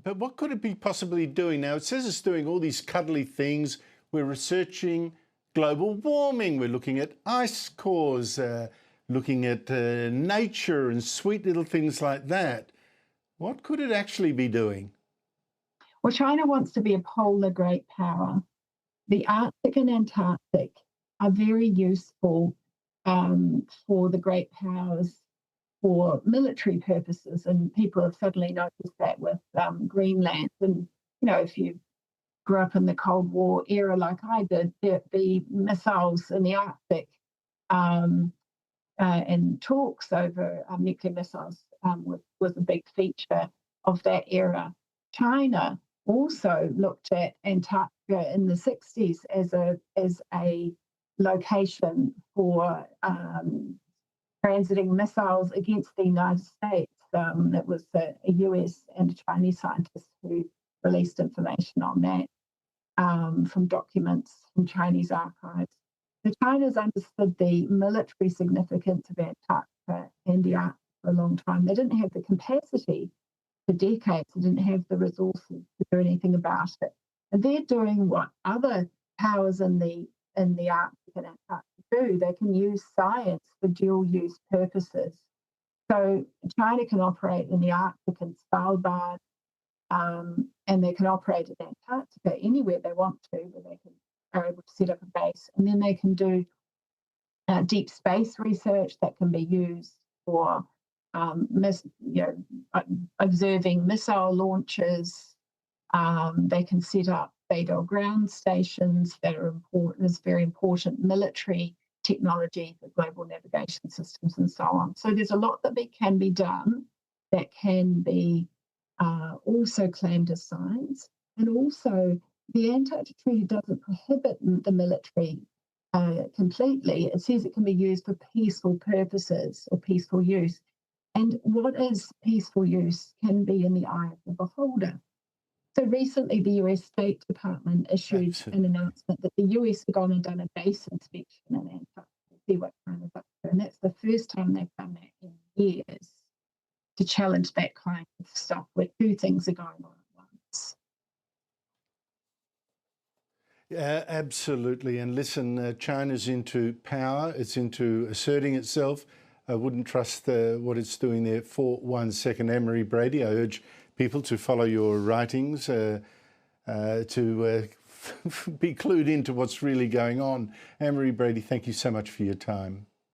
But what could it be possibly doing now? It says it's doing all these cuddly things. We're researching global warming. We're looking at ice cores, looking at nature and sweet little things like that. What could it actually be doing? Well, China wants to be a polar great power. The Arctic and Antarctic are very useful for the great powers for military purposes, and people have suddenly noticed that with Greenland. And if you grew up in the Cold War era like I did, the missiles in the Arctic and talks over nuclear missiles was a big feature of that era. China also looked at Antarctica in the 60s as a location for transiting missiles against the United States. It was a US and a Chinese scientist who released information on that from documents from Chinese archives. So China's understood the military significance of Antarctica and the Arctic for a long time. They didn't have the capacity for decades. They didn't have the resources to do anything about it. And they're doing what other powers in the Arctic and Antarctic do. They can use science for dual-use purposes. So China can operate in the Arctic and Svalbard, and they can operate in Antarctica anywhere they want to, where they are able to set up a base. And then they can do deep space research that can be used for observing missile launches. They can set up Beidou ground stations that are important, is very important military technology for global navigation systems and so on. So there's a lot that can be done that can be also claimed as science. And also the Antarctic Treaty doesn't prohibit the military completely. It says it can be used for peaceful purposes or peaceful use. And what is peaceful use can be in the eye of the beholder. So recently, the US State Department issued an announcement that the US had gone and done a base inspection in Antarctica to see what China's up to. And that's the first time they've done that in years to challenge that kind of stuff where two things are going on at once. Yeah, absolutely. And listen, China's into power. It's into asserting itself. I wouldn't trust what it's doing there for 1 second. Anne-Marie Brady, I urge people to follow your writings, to be clued into what's really going on. Anne-Marie Brady, thank you so much for your time.